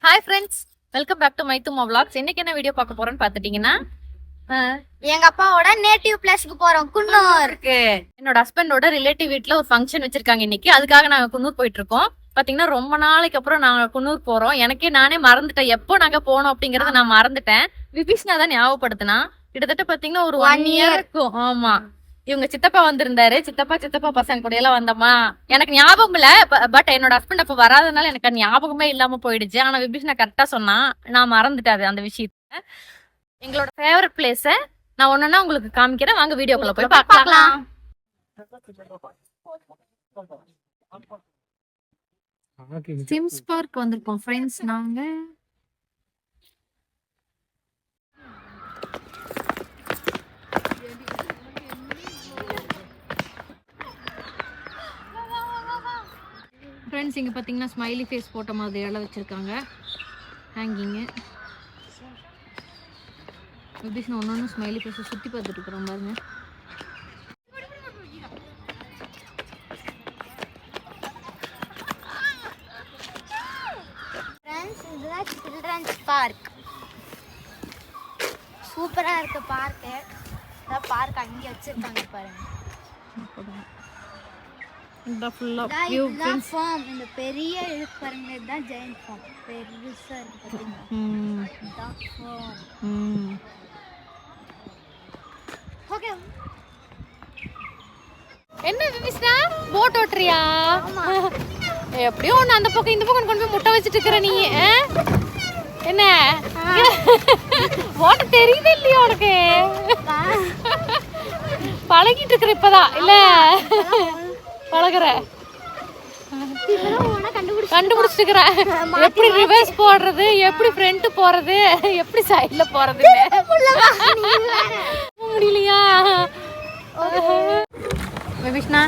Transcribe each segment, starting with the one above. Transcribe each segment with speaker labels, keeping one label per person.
Speaker 1: Hi friends, welcome back to Maithuma vlogs. இன்னைக்கு என்ன video பார்க்க போறோம்னு பார்த்துட்டீங்கன்னா,
Speaker 2: எங்க அப்பாவோட நேட்டிவ் பிளேஸ்க்கு போறோம், குன்னூருக்கு.
Speaker 1: என்னோட ஹஸ்பண்டோட ரிலேட்டிவ் வீட்ல ஒரு ஃபங்க்ஷன் வச்சிருக்காங்க இன்னைக்கு. அதுக்காக நாங்க குன்னூர் போயிட்டு இருக்கோம். பாத்தீங்கன்னா ரொம்ப நாளைக்கு அப்புறம் நாங்க குன்னூர் போறோம். எனக்கே நானே மறந்துட்டேன் எப்போ நாங்க போனோம் அப்படிங்கறத நான் மறந்துட்டேன். விபிஷ்ணா தான் ஞாபகப்படுத்தினா. கிட்டத்தட்ட பாத்தீங்கன்னா ஒரு 1 year இருக்கும். ஆமா, இவங்க சித்தப்பா வந்திருந்தாரு. சித்தப்பா பசங்க கூட எல்லாம் வந்தோமா. எனக்கு ஞாபகம் இல்ல, பட் என்னோட ஹஸ்பண்ட் அப்ப வராதனால எனக்கு ஞாபகமே இல்லாம போயிடுச்சு. ஆனா விபிஷ்ணா கரெக்டா சொன்னா, நான் மறந்துட்டேன் அந்த விஷயத்த. எங்களோட ஃபேவரட் பிளேஸ நான் ஒண்ணுன்னா உங்களுக்கு காமிக்கிறேன். வாங்க வீடியோக்குள்ள போய் பார்க்கலாம். சிம்ஸ் பார்க் வந்திருக்கோம் ஃப்ரெண்ட்ஸ் நாங்க. ஃப்ரெண்ட்ஸ் இங்க பாத்தீங்கன்னா ஸ்மைலி ஃபேஸ் போட்ட மாதிரி எல்லாம் வச்சிருக்காங்க, ஹேங்கிங்கு. விபிஷ்ணா ஒன்னொன்னு ஸ்மைலி ஃபேஸை சுத்தி பார்த்துட்டு இருக்கிறோம் பாருங்க.
Speaker 2: இதுதான் சில்ட்ரன்ஸ் பார்க். சூப்பரா இருக்கு பார்க்கு. பார்க் அங்கே வச்சிருக்காங்க பாருங்க.
Speaker 1: இந்த ஃபுல்லா
Speaker 2: வியூ ஃப்ரெண்ட்ஸ். இந்த பெரிய இருக்கு பாருங்க, இதுதான் ஜெயண்ட் ஃபார்ம். பெருசா இருக்கு பாத்தீங்களா. இதுதான் ஃபார்ம். ஓகே,
Speaker 1: என்ன விபிஷ்ணா போட் ஓட்டுறியா? எப்படியோ ஒன்று அந்த பக்கம் இந்த பக்கம் கொண்டு போய் முட்டை வச்சுட்டு இருக்கிற நீ. என்ன ஓட்ட தெரியுது இல்லையா உனக்கு? பழகிட்டு இருக்கிற இப்பதான் இல்ல பழகுற கண்டுபிடிச்சிட்டு இருக்கிற. எப்படி ரிவர்ஸ் போடுறது, எப்படி ஃப்ரண்ட் போறது, எப்படி சைட்ல போறது முடியலையா? விபிஷ்ணா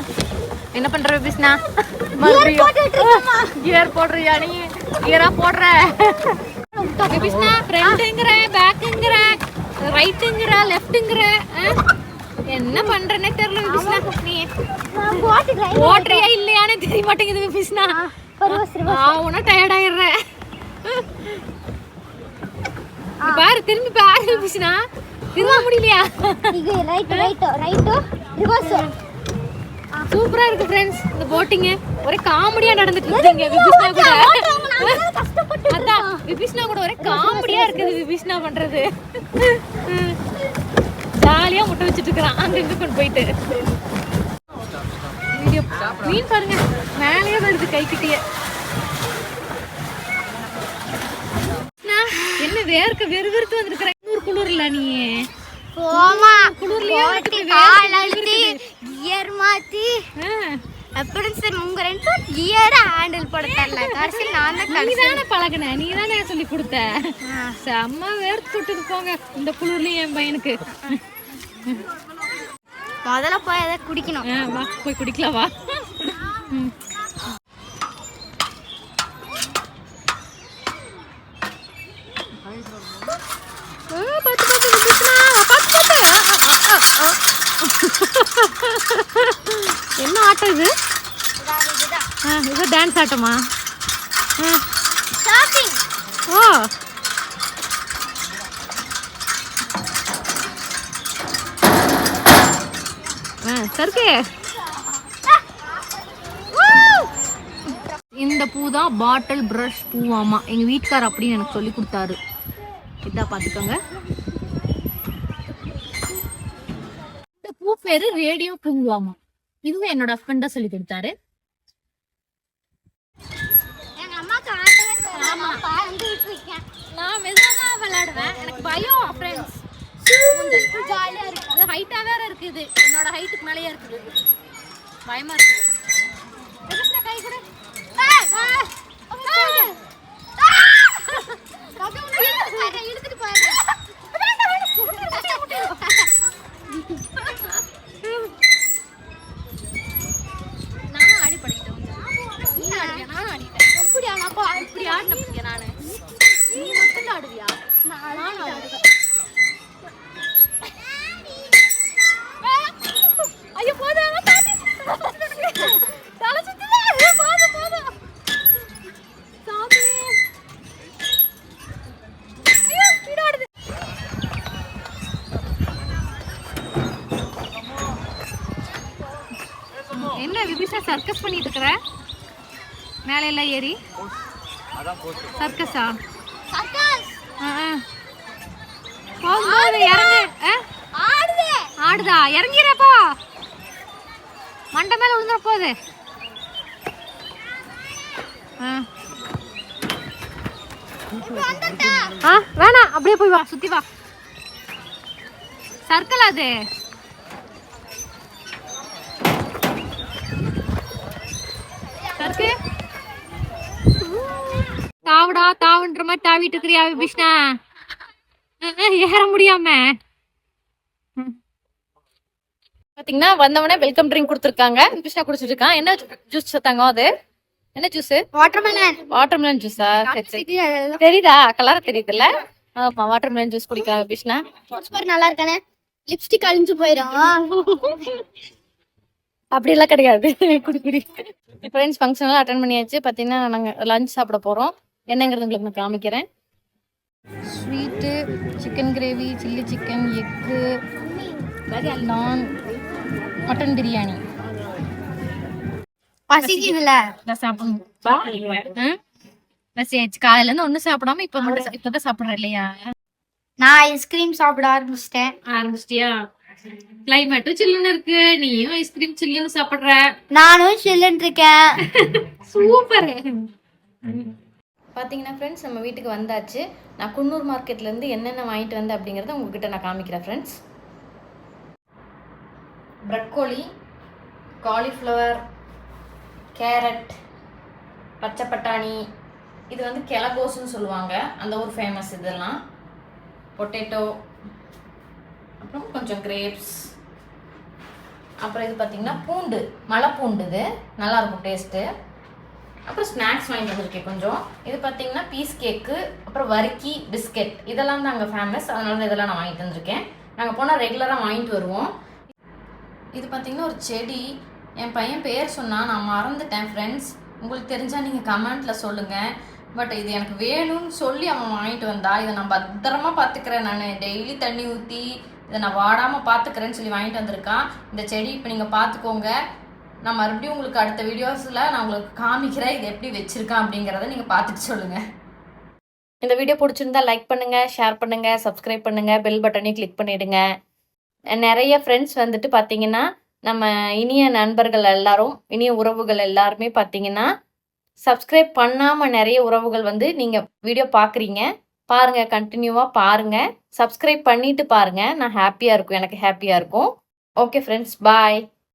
Speaker 1: என்ன பண்ற? விபிஷ்ணா கியர் போடுறியா? நீ கியரா போடுற? விபிஷ்ணா ஃப்ரண்ட்ங்கற, பேக்குங்கற, ரைட்டுங்கற, லெஃப்ட்ங்கற, என்ன பண்றனே தெரியல விபிஷ்ணா. நீ ஓடுறியா இல்லையானே தெரிய மாட்டேங்குது விபிஷ்ணா. அவனா டயர்ட் ஆயிடுற பாரு. திரும்பி பாரு விபிஷ்ணா, திரும்ப முடியலையா? சூப்பரா இருக்கு ஃப்ரெண்ட்ஸ் இந்த போட்டிங். ஒரே காமெடியா நடந்துட்டு இருக்குங்க விபிஷ்ணா கூட. அதான் விபிஷ்ணா கூட ஒரே காமெடியா இருக்குது விபிஷ்ணா பண்றது. ஜாலியா முட்டை வச்சுட்டு இருக்கிறான் அங்க இங்க கொண்டு போயிட்டு. வீடியோ மீன் பாருங்க மேலேயே வருது கைக்கிட்டே. என்ன வேர்க்க வெறுவிறுத்து வந்திருக்கிற குளிர்ல நீ.
Speaker 2: போமா குளிர்லயே கியர் மாத்தி எப்படி சார் உங்க ரெண்டு கியர் ஹேண்டில் போட தெரியல. கடைசியில் நான் தான்
Speaker 1: நீதானே பழகுன, நீதானே சொல்லி கொடுத்த. செம்ம வேர்த்து விட்டுது போங்க இந்த குளிர்லயும் என் பையனுக்கு.
Speaker 2: முதல்ல போய் அதை குடிக்கணும்.
Speaker 1: வா போய் குடிக்கலாம் வா. என்ன ஆட்டம் இது? இது டான்ஸ் ஆட்டமா? ஓ சருக்கே. இந்த பூ தான் பாட்டில் பிரஷ் பூவாமா. எங்க வீட்டுக்கார் அப்படின்னு எனக்கு சொல்லி கொடுத்தாரு. இதா பாத்துக்கோங்க. இந்த பூ பேரு ரேடியோ பூவாமா. இதுவும் என்னோட ஹஸ்பண்ட் தான் சொல்லி கொடுத்தாரு. நான் மெதுவாக விளையாடுவேன், எனக்கு பயம் ஃப்ரெண்ட்ஸ். ஜாலியா இருக்கு. அது ஹைட்டா வேற இருக்குது, என்னோட ஹைட்டுக்கு மேலேயே இருக்குது. பயமா இருக்கு. கை கூட இழுத்துட்டு போயிருங்க. நானும் ஆடி பழகிட்டேன். நீ ஆடுவியா? நானும் ஆடிட்டேன். எப்படி ஆனாப்பா இப்படி ஆடின நானு. நீ மட்டும் ஆடுவியா? நானும் ஆடுவேன். ஐயோ போதும் தலை சுத்துது. போதும் சாமி. என்ன சர்க்கஸ் பண்ணிட்டு இருக்கிற? மேலே எல்லாம் ஏறி சர்க்கஸா? போகும்போது இறங்கு. ஆடுதா? இறங்கிறப்பா மண்டை மேல விழுந்துற போகுது. வேணாம், அப்படியே போய் வா, சுத்தி வா. சர்க்கிள் அது. தாவுடா தாவுன்ற மாதிரி தாவிட்டு இருக்கிறியா விபிஷ்ணா? ஏற முடியாம பாத்தீங்கன்னா வந்தவனே வெல்கம் ட்ரிங்க் கொடுத்துருக்காங்க. விபிஷ்ணா குடிச்சிட்டு இருக்கான். என்ன ஜூஸ் தங்க? அது என்ன ஜூஸ்? வாட்டர்மெலன் ஜூஸா? தெரியுதா? கலர் தெரியுதுல்ல? ஆமா, வாட்டர்மெலன் ஜூஸ் குடிக்கலாம் விபிஷ்ணா.
Speaker 2: நல்லா இருக்கானே. லிப்ஸ்டிக் அழிஞ்சு போயிடும்.
Speaker 1: அப்படி எல்லாம் கிடையாது. குடி குடி. ஃப்ரெண்ட்ஸ் ஃபங்க்ஷன்லாம் அட்டன் பண்ணியாச்சு. பார்த்தீங்கன்னா நாங்கள் லஞ்ச் சாப்பிட போகிறோம். என்னங்கிறது உங்களுக்கு நான் காமிக்கிறேன். Sweet, chicken gravy, chilli chicken, egg, நான், மட்டன் பிரியாணி.
Speaker 2: பசிக்குதுல
Speaker 1: சாப்பிடணும். காலையிலேருந்து ஒன்றும் சாப்பிடாம இப்போ மட்டும் இப்போதான் சாப்பிட்றேன் இல்லையா?
Speaker 2: நான் ஐஸ்கிரீம் சாப்பிட ஆரம்பிச்சிட்டேன்.
Speaker 1: ஆரம்பிச்சிட்டியா? கிளைமேட்டும் சில்லுன்னு இருக்கு, நீயும் ஐஸ்கிரீம் சில்லுன்னு சாப்பிடுற.
Speaker 2: நானும் சில்லுன்னு இருக்கேன்.
Speaker 1: சூப்பர். பாத்தீங்கன்னா ஃப்ரெண்ட்ஸ், நம்ம வீட்டுக்கு வந்தாச்சு. நான் குன்னூர் மார்க்கெட்ல இருந்து என்னென்ன வாங்கிட்டு வந்தேன் அப்படிங்கறத உங்ககிட்ட நான் காமிக்கிறேன் ஃப்ரெண்ட்ஸ். ப்ரக்கோலி, காலிஃப்ளவர், கேரட், பச்சை பட்டாணி, இது வந்து கெலகோஸ்ன்னு சொல்லுவாங்க, அந்த ஒரு ஃபேமஸ். இதெல்லாம் பொட்டேட்டோ, அப்புறம் கொஞ்சம் கிரேப்ஸ், அப்புறம் இது பார்த்தீங்கன்னா பூண்டு, மலை பூண்டு, இது நல்லாயிருக்கும் டேஸ்ட்டு. அப்புறம் ஸ்நாக்ஸ் வாங்கிட்டு வந்திருக்கேன் கொஞ்சம். இது பார்த்தீங்கன்னா பீஸ் கேக்கு, அப்புறம் வறுக்கி, பிஸ்கெட், இதெல்லாம் தான் அங்கே ஃபேமஸ். அதனால தான் இதெல்லாம் நான் வாங்கிட்டு வந்திருக்கேன். நாங்கள் போனால் ரெகுலராக வாங்கிட்டு வருவோம். இது பார்த்தீங்கன்னா ஒரு செடி. என் பையன் பேர் சொன்னால் நான் மறந்துட்டேன் ஃப்ரெண்ட்ஸ். உங்களுக்கு தெரிஞ்சால் நீங்கள் கமெண்ட்டில் சொல்லுங்கள். பட் இது எனக்கு வேணும்னு சொல்லி அவன் வாங்கிட்டு வந்தா. இதை நான் பத்திரமா பார்த்துக்கிறேன். நான் டெய்லி தண்ணி ஊற்றி இதை நான் வாடாமல் பார்த்துக்கிறேன்னு சொல்லி வாங்கிட்டு வந்திருக்கான். இந்த செடி இப்போ நீங்கள் பார்த்துக்கோங்க. நான் மறுபடியும் உங்களுக்கு அடுத்த வீடியோஸில் நான் உங்களுக்கு காமிக்கிறேன் இது எப்படி வச்சுருக்கேன் அப்படிங்கிறத நீங்கள் பார்த்துட்டு சொல்லுங்கள். இந்த வீடியோ பிடிச்சிருந்தா லைக் பண்ணுங்கள், ஷேர் பண்ணுங்கள், சப்ஸ்கிரைப் பண்ணுங்கள், பெல் பட்டனையும் கிளிக் பண்ணிவிடுங்க. நிறைய ஃப்ரெண்ட்ஸ் வந்துட்டு பார்த்தீங்கன்னா நம்ம இனிய நண்பர்கள் எல்லாரும், இனிய உறவுகள் எல்லாருமே பார்த்தீங்கன்னா சப்ஸ்கிரைப் பண்ணாமல் நிறைய உறவுகள் வந்து நீங்கள் வீடியோ பார்க்குறீங்க. பாருங்கள், கண்டினியூவாக பாருங்கள், சப்ஸ்கிரைப் பண்ணிவிட்டு பாருங்கள். நான் ஹாப்பியாக இருக்கும், எனக்கு ஹாப்பியாக இருக்கும். ஓகே ஃப்ரெண்ட்ஸ், பாய்.